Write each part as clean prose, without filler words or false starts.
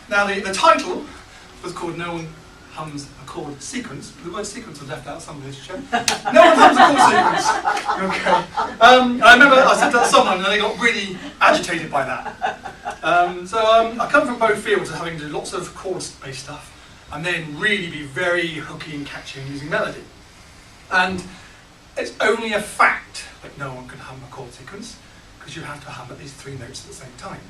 Now the title was called No One Hums a Chord Sequence. The word sequence was left out of some literature. No one hums a chord sequence. Okay. I remember I said that to someone and they got really agitated by that. I come from both fields of having to do lots of chord-based stuff and then really be very hooky and catchy and using melody. And it's only a fact that no one can hum a chord sequence, because you have to hum at least 3 notes at the same time.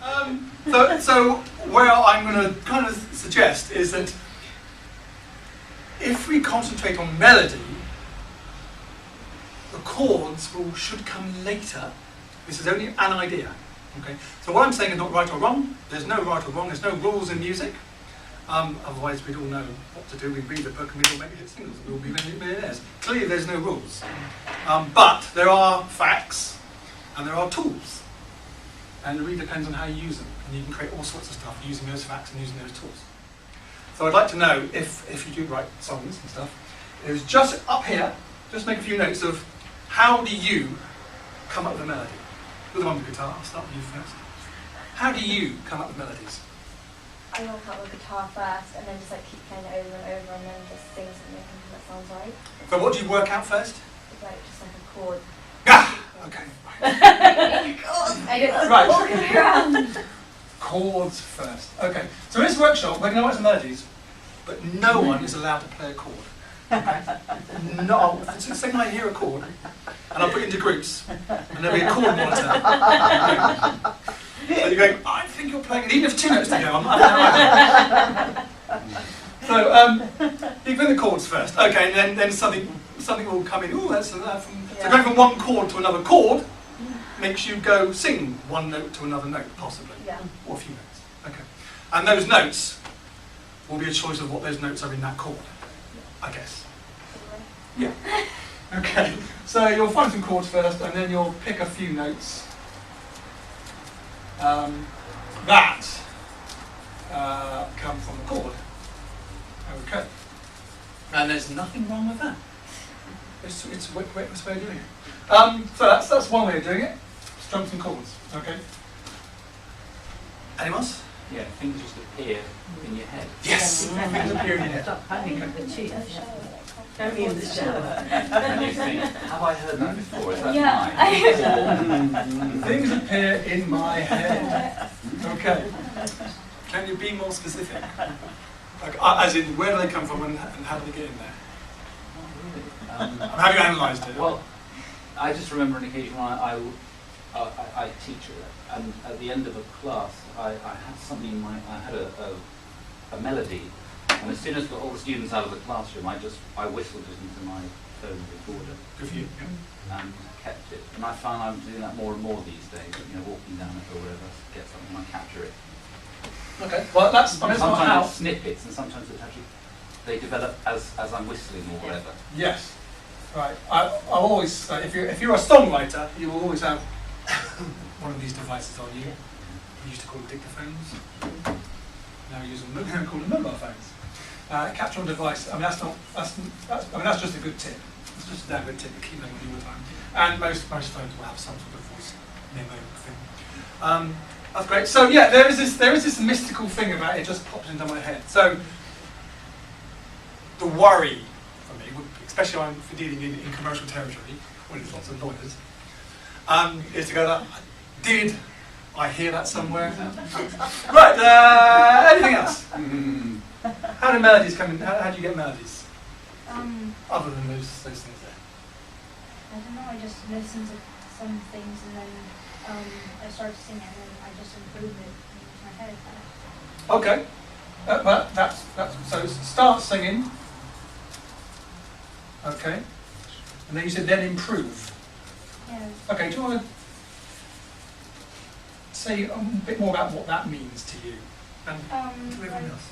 So where I'm going to kind of suggest is that if we concentrate on melody, the chords should come later. This is only an idea. Okay? So what I'm saying is not right or wrong. There's no right or wrong. There's no rules in music. Otherwise we'd all know what to do. We'd read the book and we'd all make hit singles and we'd all be millionaires. Clearly there's no rules. But there are facts and there are tools. And it really depends on how you use them. And you can create all sorts of stuff using those facts and using those tools. So I'd like to know, if you do write songs and stuff, is just up here, just make a few notes of how do you come up with a melody? You're the one with the guitar, I'll start with you first. How do you come up with melodies? I will come with guitar first and then just like keep playing it over and over and then just sing something that sounds right. So what do you work out first? It's like just like a chord. Ah! Okay. I did that Right. walking around. Chords first. Okay. So in this workshop, we're going to write some melodies, but no one is allowed to play a chord. Okay? No. It's the same way I hear a chord, and I'll put it into groups, and there'll be a chord monitor. So you're going, I think you're playing it, even if 2 notes to go, I'm not. So you play the chords first. Okay, and then something will come in. Oh, that's from. So going from one chord to another chord makes you go sing one note to another note, possibly, or a few notes. Okay, and those notes will be a choice of what those notes are in that chord, I guess. Yeah. Okay. So you'll find some chords first, and then you'll pick a few notes that come from the chord. Okay. And there's nothing wrong with that. It's a way of doing it. So that's one way of doing it. Strum some chords. Okay. Anyone else? Yeah, things just appear in your head. Yes. Things appear in your head. Stop panic at the cheek. Only in the shower. And you think, have I heard that before? Is that mine? Things appear in my head. Okay. Can you be more specific? Like, as in, where do they come from and how do they get in there? Have you analysed it? Well, I just remember an occasion when I teach it, and at the end of a class, I had something in mind. I had a melody, and as soon as I got all the students out of the classroom, I whistled it into my phone recorder. Good for you. And kept it. And I find I'm doing that more and more these days. You know, walking down it or whatever, get something, I capture it. Okay. Well, that's not sometimes how. it's snippets, and sometimes it's actually they develop as I'm whistling or whatever. Yes. Right. I'll always say, if you're a songwriter, you will always have one of these devices on you. We used to call them dictaphones. Now we use them. Now we call them mobile phones. Capture on device. I mean, that's just a good tip. It's just a damn good tip to keep them with you all the time. And most phones will have some sort of voice memo thing. That's great. So yeah, there is this mystical thing about it just pops into my head. So the worry for me, especially for dealing in commercial territory, when there's lots of lawyers, is to go, did I hear that somewhere? Right, anything else? How do melodies come in? How do you get melodies? Other than those things there? I don't know, I just listened to some things and then I started singing and then I just improved it in my head. Okay. Well, that's so start singing. Okay. And then you said then improve. Yeah. Okay, do you want to say a bit more about what that means to you? And to everyone else?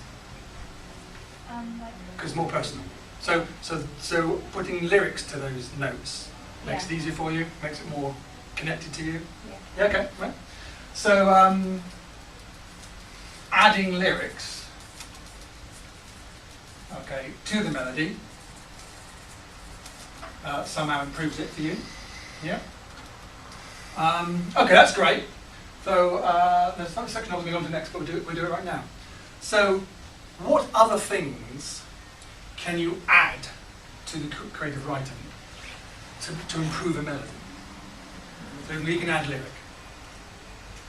Because it's more personal. So putting lyrics to those notes makes it easier for you, makes it more connected to you? Yeah, okay, right. So adding lyrics, okay, to the melody somehow improves it for you. Yeah. Okay, that's great. So there's a section I was going on to next, but we'll do it right now. So what other things can you add to the creative writing to improve a melody? So we can add lyric.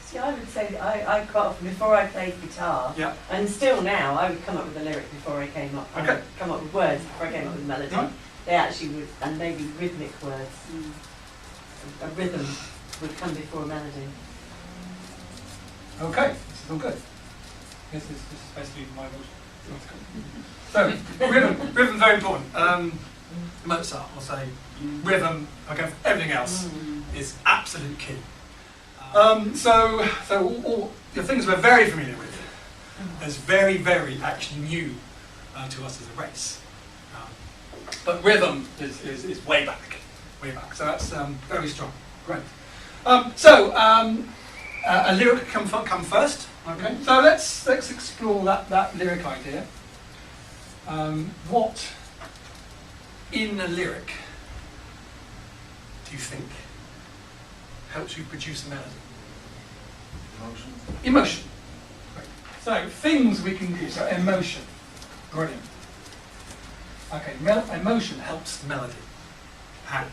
See, I would say that I quite often, before I played guitar, Yeah. and still now, I would come up with a lyric before I came up. Okay. I would come up with words before I came up with a melody. Right. They actually would, and maybe rhythmic words. A rhythm would come before a melody. Okay, this is all good. This is basically my voice. So rhythm very important. Mozart will say rhythm. Okay, everything else is absolute key. So all the things we're very familiar with is very actually new to us as a race. But rhythm is way back. So that's very strong. Great. A lyric come first. Okay. So let's explore that lyric idea. What in a lyric do you think helps you produce a melody? Emotion. Great. So things we can do. So emotion. Brilliant. Okay. Emotion helps melody. How?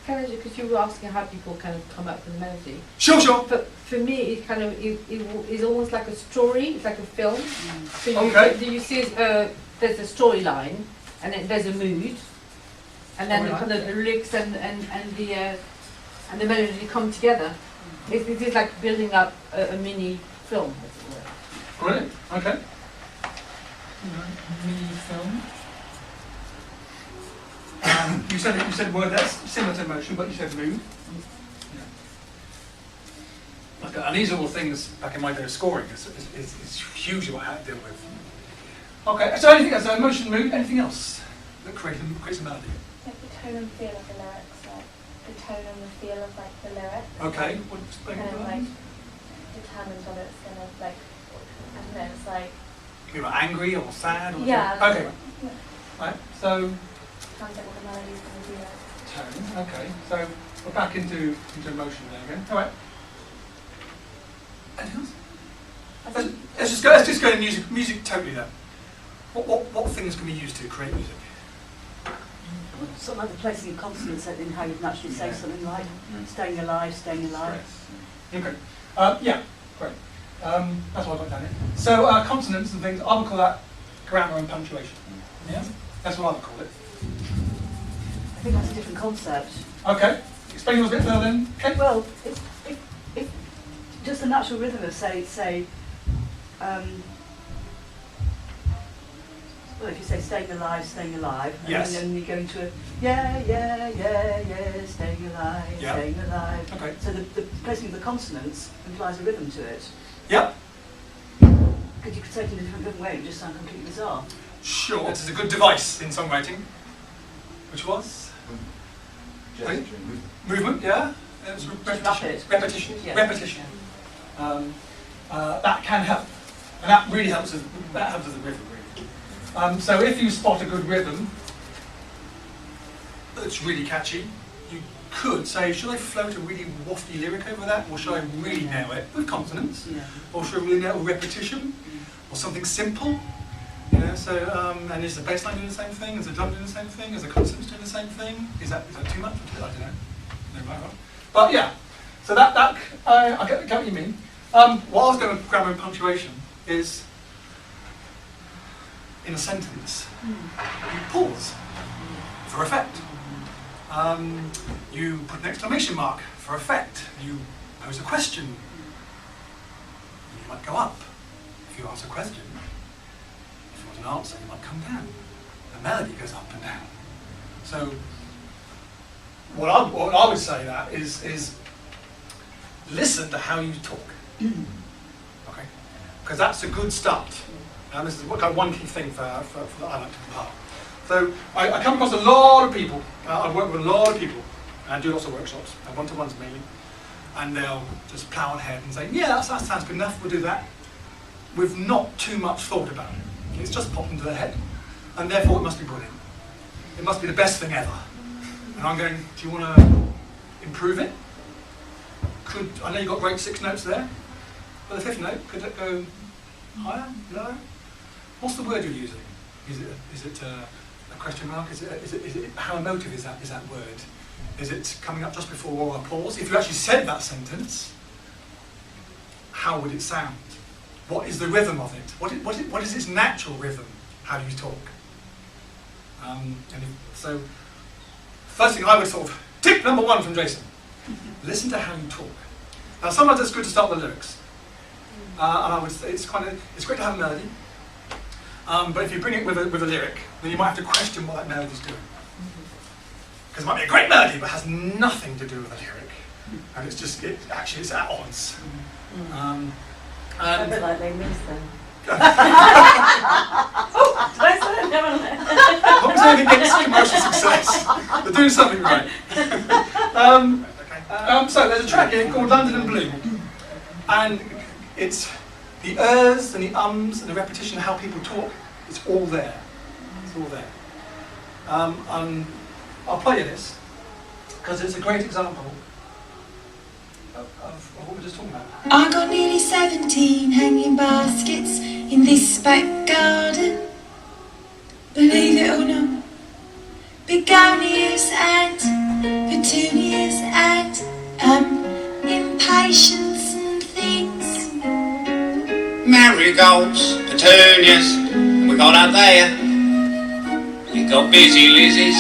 Because you were asking how people kind of come up with a melody. Sure. But for me, it kind of is almost like a story. It's like a film. So you see there's a storyline, and then there's a mood, and then kind of the lyrics and the melody come together. It is like building up a mini film, as it were. Brilliant. Okay. Mini film. You said word that's similar to emotion, but you said mood. Yeah. Okay, and these are all things back in my day of scoring. It's huge what I had to deal with. Okay, so anything else? So emotion, mood, anything else that creates a melody? Like the tone and feel of the lyrics, like the tone and the feel of like the lyric. Okay, what explain Kind of that? like determines whether it's gonna like, I don't know, it's like Maybe like angry or sad or yeah. something? Okay, Yeah. right. So Sounds like what the melody is gonna be like. tone. Okay, so we're back into emotion there again. All right. Anything else? Let's just go to music totally then. What things can we use to create music? Sort of like the placing of consonants in how you'd naturally say something like staying alive, staying alive. Okay. Yeah, great. That's what I've got down here. So consonants and things, I would call that grammar and punctuation. Yeah? That's what I would call it. I think that's a different concept. Okay. Explain yours a bit further then. Okay. Well, if just the natural rhythm of say well, if you say staying alive, and Yes. then you go into a staying alive, Yeah. staying alive. Okay. So the placing of the consonants implies a rhythm to it. Yep. Because you could say it in a different way, it would just sound completely bizarre. Sure. This is a good device in songwriting, which was movement. Yeah. It was rapid. Repetition. Yeah. Repetition. That can help, and that really helps with the rhythm. Really. So if you spot a good rhythm that's really catchy, you could say, should I float a really wafty lyric over that, or should I really nail it with consonants, or should I really nail repetition, or something simple? You know, so and is the bass line doing the same thing? Is the drum doing the same thing? Is the consonants doing the same thing? Is that too much? I don't know. No, right. But yeah, so that I get what you mean. What I was going with grammar and punctuation is, in a sentence, you pause for effect. You put an exclamation mark for effect. You pose a question. You might go up if you ask a question. If you want an answer, you might come down. The melody goes up and down. So what I would say that is listen to how you talk. Okay, because that's a good start. And this is one key thing for that I like to impart. So I come across a lot of people. I work with a lot of people and do lots of workshops, one-to-ones mainly, and they'll just plough ahead and say, yeah, that sounds good enough, we'll do that, with not too much thought about it. It's just popped into their head, and therefore it must be brilliant. It must be the best thing ever. And I'm going, do you want to improve it? could, I know you've got great 6 notes there, but the 5th note, could it go higher, lower? What's the word you're using? Is it a question mark? Is it how emotive is that word? Is it coming up just before a pause? If you actually said that sentence, how would it sound? What is the rhythm of it? What is its natural rhythm? How do you talk? So, first thing I would sort of, tip number 1 from Jason, listen to how you talk. Now sometimes it's good to start with the lyrics. And I would say it's great to have a melody, but if you bring it with a lyric, then you might have to question what that melody's doing. Because it might be a great melody, but has nothing to do with the lyric, and it's at odds. A bit like Les Mis then. As long as anything gets commercial success, they're doing something right. So there's a track here called London in Blue, and it's the ers and the ums and the repetition of how people talk. It's all there. It's all there. I'll play you this because it's a great example of what we're just talking about. I got nearly 17 hanging baskets in this back garden. Believe it or not, begonias and petunias and impatience and things. Marigolds, petunias, we got up there. We got busy lizzies,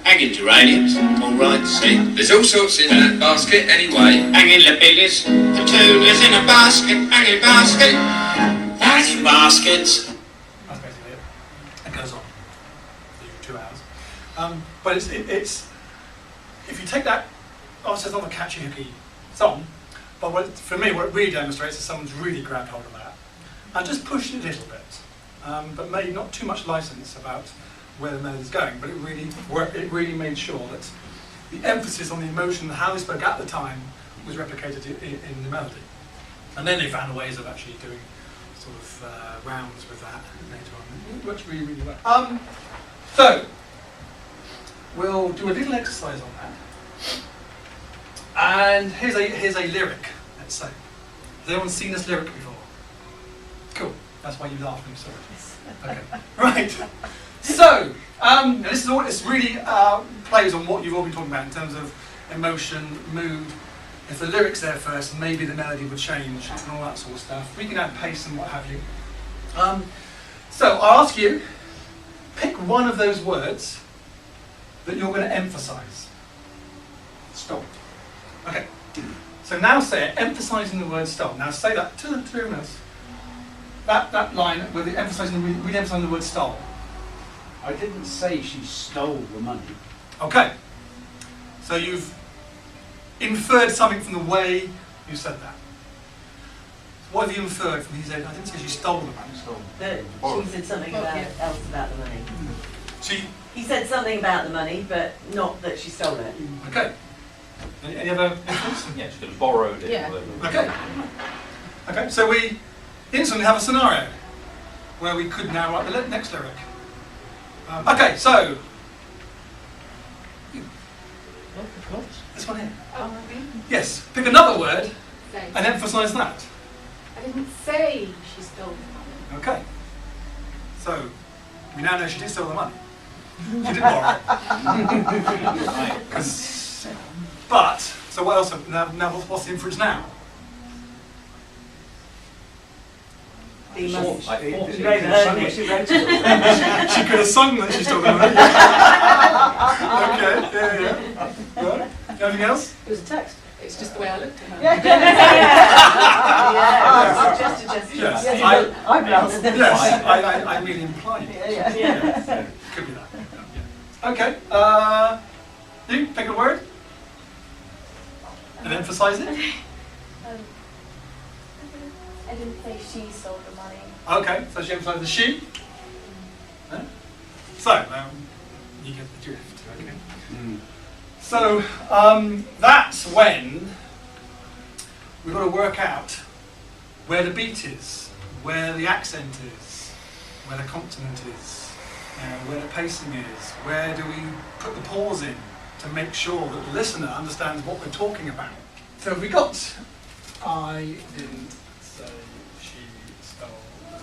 hanging geraniums, alright, see. There's all sorts in that basket anyway. Hanging lobelias, petunias in a basket, hanging basket, hanging baskets. That's basically it. It goes on for 2 hours. But it's if you take that, obviously it's not a catchy hooky song, but for me what it really demonstrates is someone's really grabbed hold of that and just pushed it a little bit, but made not too much license about where the melody's going, but it really made sure that the emphasis on the emotion and how they spoke at the time was replicated in the melody. And then they found ways of actually doing sort of rounds with that later on. It works really, really well. So, we'll do a little exercise on that. And here's a lyric, let's say. Has anyone seen this lyric before? Cool. That's why you laughed when you saw it. Okay. Right. So, this is all. This really plays on what you've all been talking about in terms of emotion, mood. If the lyric's there first, maybe the melody would change and all that sort of stuff. We can add pace and what have you. So I'll ask you, pick one of those words that you're going to emphasise. Stop. Okay. So now say it, emphasising the word stop. Now say that to everyone else. That line with the emphasising the word stole. I didn't say she stole the money. Okay. So you've inferred something from the way you said that. What have you inferred from he said? I didn't say she stole the money. That she said something else about the money. He said something about the money, but not that she stole it. Okay. Any other inference? Yeah, she could have borrowed it. Yeah. Okay. Okay, so we instantly have a scenario where we could now write the next lyric. Okay, so this one here. Yes, pick another word and emphasise that. I didn't say she stole the money. Okay. So we now know she did steal the money. She didn't borrow it. But so what else? Now what's the inference now? She I wrote thought it. She wrote it. She could have sung that she stole the money. Okay, yeah. Right. Anything else? It was a text. It's just the way I looked at her. Yes. I really implied it. Yeah. Could be that. Yeah. Okay. You pick a word and emphasise it. I didn't say she stole the money. Okay, so she emphasised the she. So, you get the drift. Okay. So that's when we've got to work out where the beat is, where the accent is, where the consonant is, where the pacing is, where do we put the pause in to make sure that the listener understands what we're talking about. So we got, I didn't say she stole the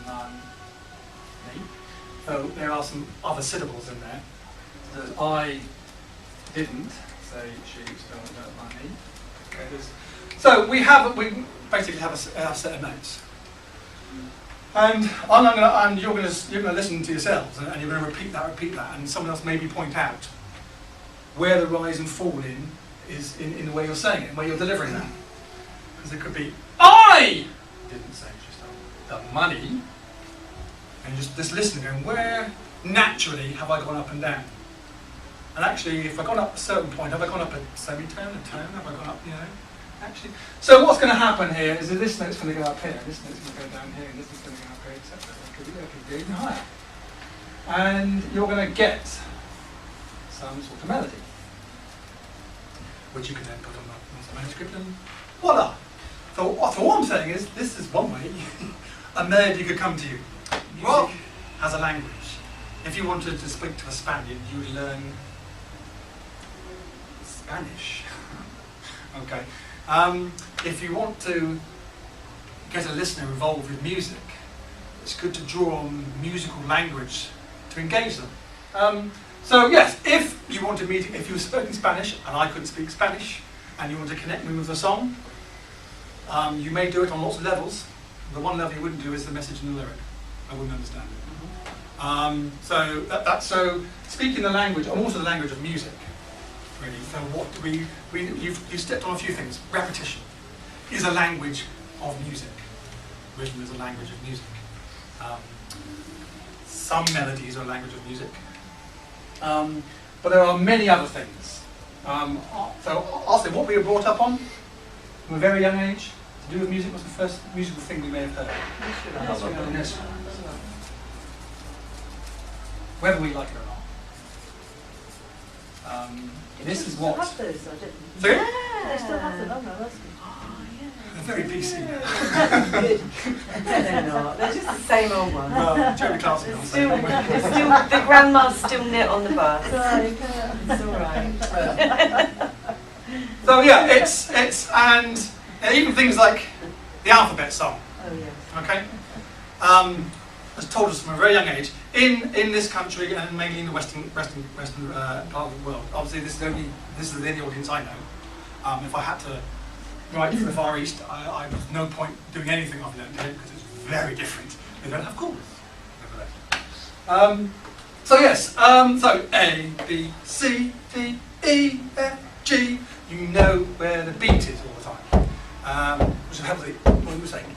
money. So there are some other syllables in there. There's I didn't say she stole the money. Okay, so we basically have a set of notes. And you're going to listen to yourselves, and you're going to repeat that, and someone else maybe point out where the rise and fall is in the way you're saying it, and where you're delivering that. Because it could be, I didn't say she stole the money, and just listening, going, where naturally have I gone up and down? And actually, if I've gone up a certain point, have I gone up a semitone, a tone, have I gone up, actually. So what's going to happen here is that this note's going to go up here, this note's going to go down here, and this is going to go up here, etc. It could go even higher. And you're going to get some sort of melody, which you can then put on the manuscript, and voila! So what I'm saying is, this is one way a melody could come to you. Music has a language. If you wanted to speak to a Spaniard, you would learn Spanish. Okay. If you want to get a listener involved with music, it's good to draw on musical language to engage them. So yes, if you wanted me to, if you were speaking Spanish and I couldn't speak Spanish, and you want to connect me with a song, you may do it on lots of levels. The one level you wouldn't do is the message and the lyric. I wouldn't understand it. So speaking the language, and also the language of music, really. So what you've stepped on a few things. Repetition is a language of music. Rhythm is a language of music. Some melodies are a language of music. But there are many other things. So I'll say what we were brought up on from a very young age to do with music was the first musical thing we may have heard. Nursery. Whether we like it or not. This is what. Have those, I didn't. Sorry? Yeah, they still have them. Oh no, that's good. They're very BC. No, they're not. They're just the same old ones. Well, Jeremy Clarkson will say Still, the grandma's still knit on the bus. It's all right. So yeah, it's and even things like the alphabet song. Oh yes. Okay. Has told us from a very young age in this country and mainly in the western part of the world. Obviously, this is the only audience I know. If I had to write for the Far East, I was no point doing anything of that because it's very different. They don't have chords. So yes, so A, B, C, D, E, F, G. You know where the beat is all the time, which helps the what you were saying.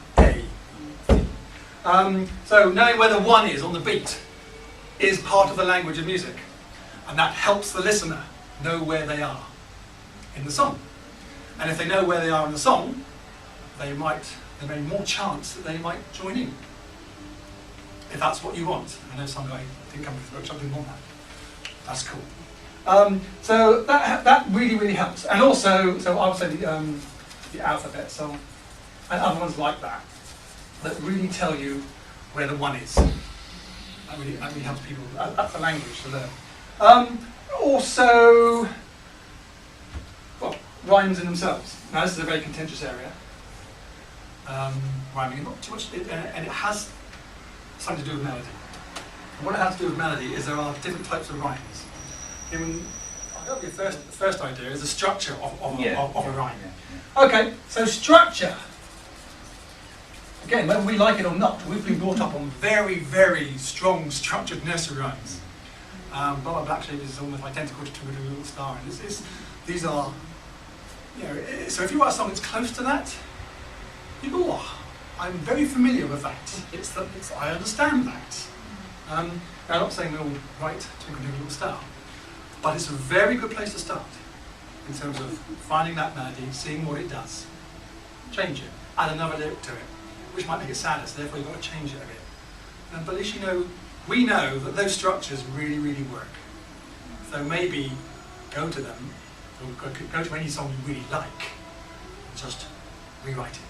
So knowing where the one is on the beat is part of the language of music, and that helps the listener know where they are in the song. And if they know where they are in the song, there may be more chance that they might join in. If that's what you want. I know some guy didn't come to the workshop, didn't want that. That's cool. So that really, really helps. And also, so I would say the alphabet song and other ones like that really tell you where the one is. That really helps people. That's the language to learn. Also, well, rhymes in themselves. Now this is a very contentious area. Rhyming, not too much, and it has something to do with melody. And what it has to do with melody is there are different types of rhymes. The first idea is the structure of a rhyme. Okay, so structure. Again, whether we like it or not, we've been brought up on very, very strong structured nursery rhymes. Blah Black Sheep is almost identical to Twiddle Little Star, and these are, so if you write a song that's close to that, you go, oh, I'm very familiar with that. I understand that. Now, I'm not saying we all write Twinkle Little Star, but it's a very good place to start in terms of finding that melody, seeing what it does, change it, add another lyric to it, which might make it sadder, so therefore you've got to change it a bit. But at least we know that those structures really, really work. So maybe go to them, or go to any song you really like, and just rewrite it.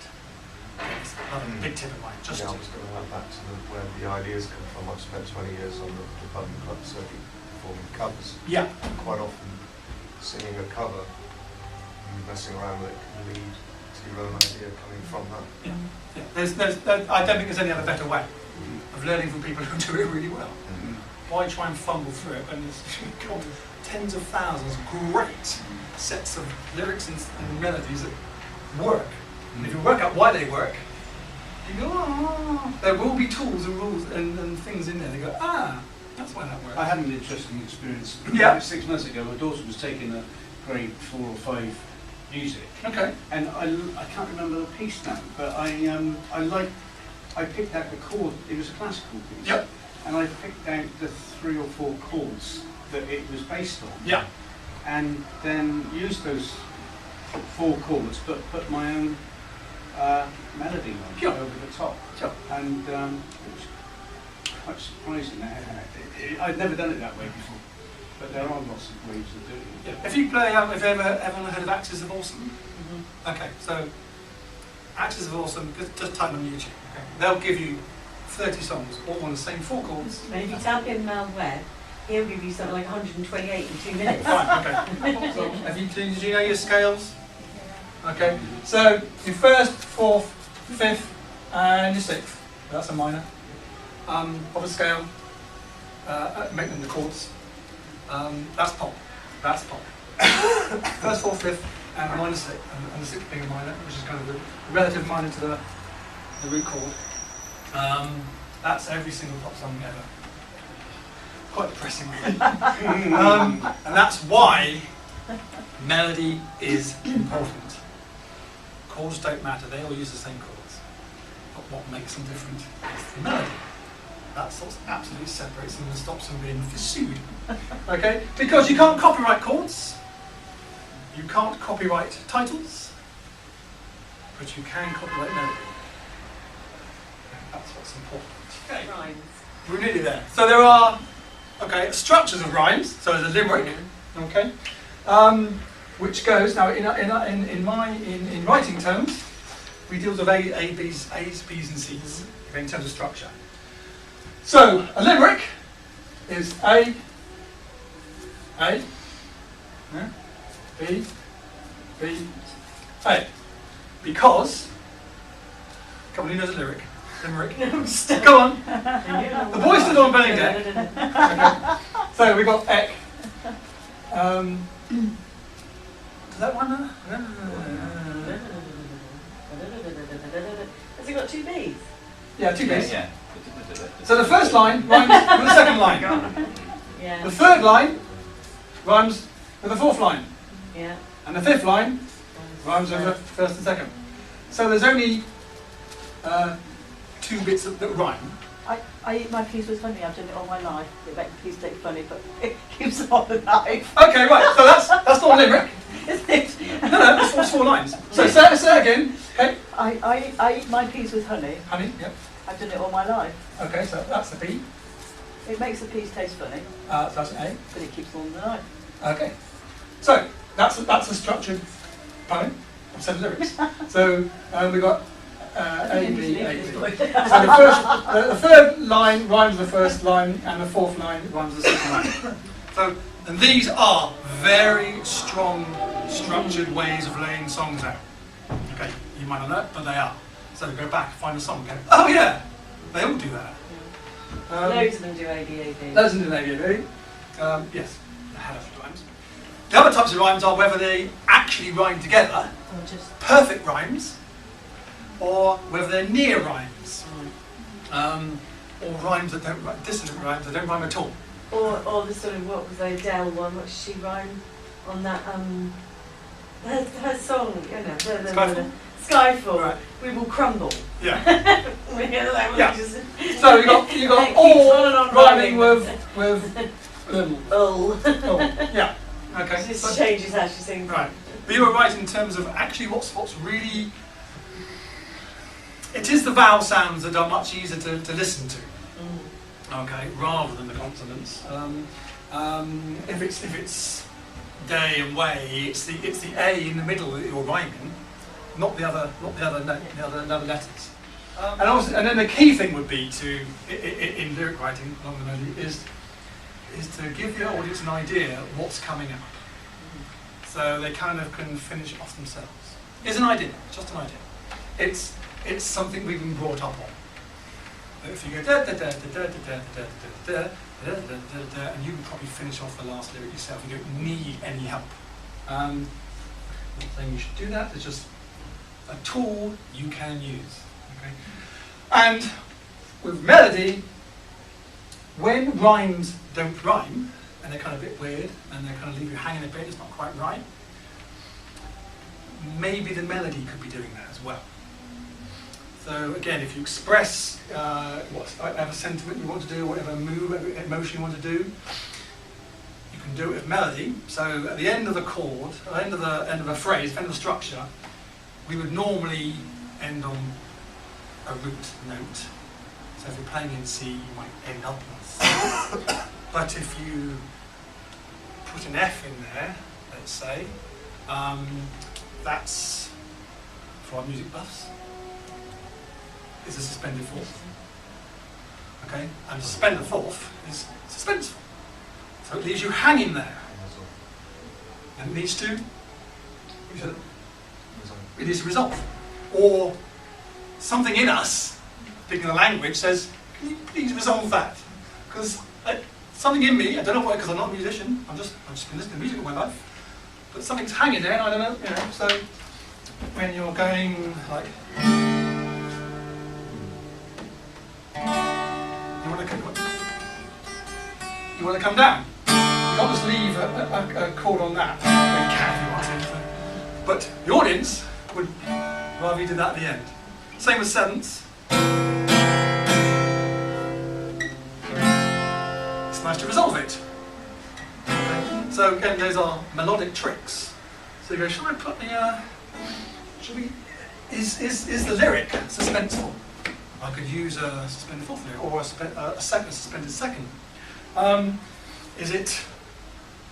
It's another big tip of mine. I was going to add back to where the ideas come from. I've spent 20 years on the pub and club circuit performing covers. Yeah. Quite often, singing a cover and messing around with it can lead to your own idea coming from that. Yeah. I don't think there's any other better way of learning from people who do it really well. Why try and fumble through it when there's got tens of thousands of great sets of lyrics and melodies that work. And if you work out why they work, you go, oh, there will be tools and rules and things in there. They go, that's why that works. I had an interesting experience. Yeah. 6 months ago, my daughter was taking a grade 4 or 5 music. Okay. And I can't remember the piece now, but I picked out the chord. It was a classical piece. Yep. And I picked out the 3 or 4 chords that it was based on. Yeah. And then used those 4 chords, but put my own melody on Sure. over the top. Sure. And it was quite surprising. I'd never done it that way before, but there are lots of ways of doing it. Yeah. If you play, have you ever heard of Axis of Awesome? Okay, so Axis of Awesome, just type on YouTube. Okay? They'll give you 30 songs, all on the same 4 chords. And if you tap in Mel Webb, he'll give you something like 128 in 2 minutes. Fine, okay. So, did you know your scales? Okay, so your 1st, 4th, 5th, and your 6th. That's a minor. Of a scale, make them the chords. That's pop. That's pop. 1st, 4th, 5th, and a minor 6th, and the 6th being a minor, which is kind of the relative minor to the root chord. That's every single pop song ever. Quite depressing, really. And that's why melody is important. Chords don't matter, they all use the same chords. But what makes them different is the melody. That's what absolutely separates them and stops them being pursued. Okay? Because you can't copyright chords, you can't copyright titles, but you can copyright melody. That's what's important. Okay. Rhymes. We're nearly there. So there are, structures of rhymes. So there's a limerick, okay, which goes now in writing terms, we deal with A's, B's, and C's in terms of structure. So a limerick is A, yeah, B, A, because. Come on, who knows a lyric? Limerick. Go on. The boys stood on belly deck. Okay. So we got ek. Does that one? Has it got 2 B's? Yeah, 2 B's. Yeah. So the first line rhymes with the second line. Yeah. The third line rhymes with the 4th line. Yeah. And the 5th line rhymes with the 1st and 2nd. So there's only 2 bits that rhyme. I eat my peas with honey. I've done it all my life. It makes peas taste funny, but it keeps them alive. Okay, right. So that's not a limerick. Isn't it? No, it's 4 lines. So say it again. Okay. I eat my peas with honey. Honey. Yep. I've done it all my life. Okay, so that's the B. It makes the peas taste funny. So that's an A. But it keeps them alive. Okay. So that's a structured poem of 7 lyrics. So we've got A, B, A, B. So the 3rd line rhymes with the 1st line, and the 4th line rhymes with the 2nd line. So, and these are very strong, structured ways of laying songs out. Okay, you might not know it, but they are. So go back, find a song, go, oh yeah, they all do that. Loads of them do ABAB. Loads of them do ABAB. Yes, I had a few rhymes. The other types of rhymes are whether they actually rhyme together, Or just perfect rhymes, or whether they're near rhymes, or rhymes that don't rhyme, dissonant rhymes that don't rhyme at all. Or the sort of, what was the Adele one, what did she rhyme on that, her song, you know, Skyfall? Skyfall, Right. We Will Crumble. Yeah. Yeah. So you got all rhyming with Oh. yeah. Okay. It just changes how she sings. Right. But you were right in terms of actually what's really. It is the vowel sounds that are much easier to listen to. Okay, rather than the consonants. If it's day and way, it's the A in the middle that you're rhyming, not the other letters. And then the key thing would be to in lyric writing along the melody is to give the audience an idea what's coming up. So they kind of can finish it off themselves. It's an idea, just an idea. It's something we've been brought up on. If you go da da da da da da da da da da, and you can probably finish off the last lyric yourself. You don't need any help. I'm not saying you should do that. It's just a tool you can use. Okay? And with melody, when rhymes don't rhyme, and they're kind of a bit weird, and they kind of leave you hanging a bit, it's not quite right, maybe the melody could be doing that as well. So again, if you express whatever sentiment you want to do, whatever move, whatever emotion you want to do, you can do it with melody. So at the end of the chord, at the end of a phrase, end of a structure, we would normally end on a root note. So if you're playing in C, you might end up on C. But if you put an F in there, let's say, that's, for our music buffs, is a suspended fourth. Okay? And a suspended fourth is suspenseful. So it leaves you hanging there. And it needs to resolve. Or something in us, speaking the language, says, can you please resolve that? Because something in me, I don't know why, because I'm not a musician, I've just been listening to music all my life, but something's hanging there and I don't know, so when you're going like, you want to come down. You can't just leave a chord on that. Well, you can if you want to. But the audience would rather you did that at the end. Same with sevenths. It's nice to resolve it. Okay. So again, those are melodic tricks. So you go, shall I put the, is the lyric suspenseful? I could use a suspended fourth lyric or a suspended second. Is it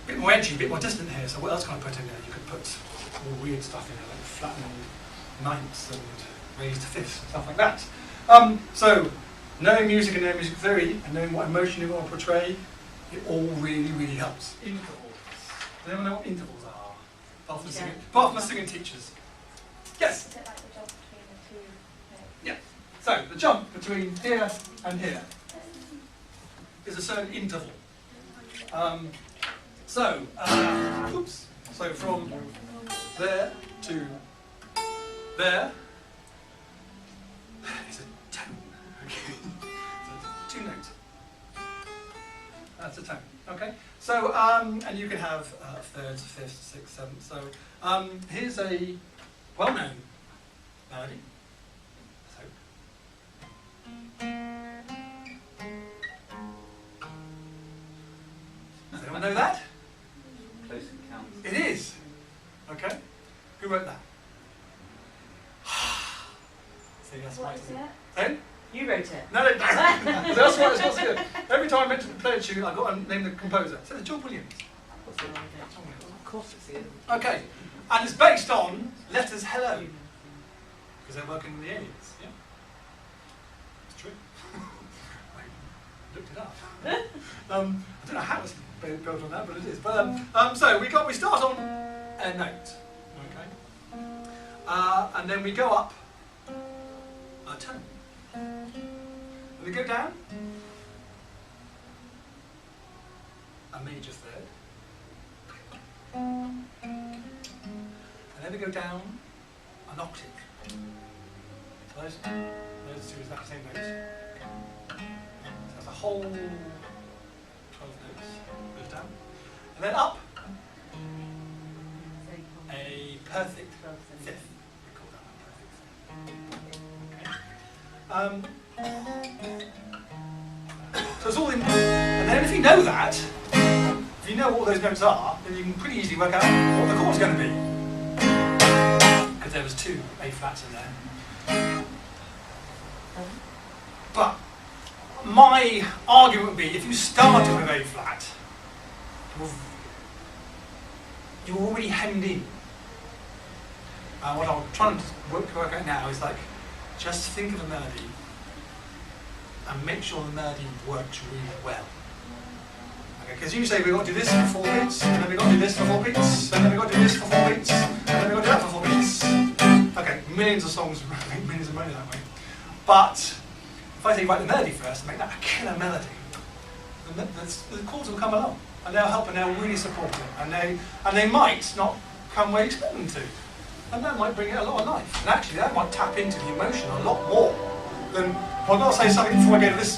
a bit more edgy, a bit more distant here? So what else can I put in there? You could put all weird stuff in there, like flattened ninths and raised fifths and stuff like that. So knowing music and knowing music theory and knowing what emotion you want to portray, it all really, really helps. Intervals. Does anyone know what intervals are? Apart from the singing teachers. Yes? Is it like the jump between the two? Yeah. So the jump between here and here is a certain interval. Oops. So from there to there is a tone. Okay. So 2 notes. That's a tone. Okay. So and you can have thirds, fifths, sixths, sevenths. So here's a well-known melody. Does anyone know that? Close Encounters. It is. Okay. Who wrote that? See, that's What why is it's it? Eh? You wrote it. No, that's why it's not so good. Every time I mention the play a tune, I've got to name the composer. So it's John Williams. Of course it's in. Okay. And it's based on letters hello. Because they're working with the aliens. Yeah? It's true. I looked it up. I don't know how it's built on that, but it is. But so we start on a note, okay, and then we go up a tone, and we go down a major third, and then we go down an octave. So those two is that same notes. So that's a whole 12 notes goes down, and then up a perfect fifth. We call that a perfect fifth. Okay. So it's all in. And then if you know that, if you know what all those notes are, then you can pretty easily work out what the chord's going to be. Because there was 2 A flats in there. But my argument would be, if you started with A flat, you're already hemmed in. What I'm trying to work out now is like, just think of a melody and make sure the melody works really well. Because you say we've got to do this for 4 beats, and then we've got to do this for 4 beats, and then we've got to do this for 4 beats, and then we've got to do that for 4 beats. Okay, millions of songs make millions of money that way. But if I say write the melody first and make that a killer melody, then the chords will come along, and they'll help and they'll really support it, and they might not come where you expect them to, and that might bring it a lot of life. And actually, that might tap into the emotion a lot more than I've got to say something before I go to this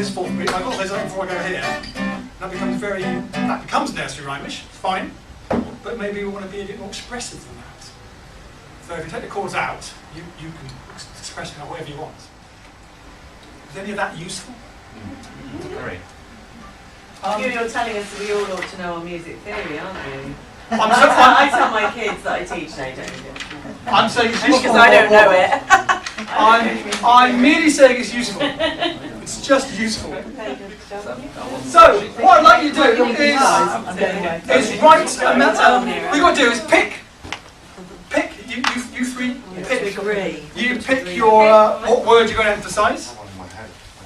4th beat. I've got to say something before I go here. That becomes nursery rhymish, fine, but maybe we want to be a bit more expressive than that. So if you take the chords out, you can express it however you want. Is any of that useful? Very. You're telling us that we all ought to know our music theory, aren't you? I tell my kids that I teach they don't do it. I'm saying it's useful. Because I don't know it. I'm merely saying it's useful. It's just useful. So, what I'd like you to do is write a melody. What you've got to do is pick, you three, you pick your, what word you're going to emphasise,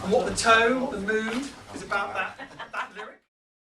and what the tone, the mood is about that.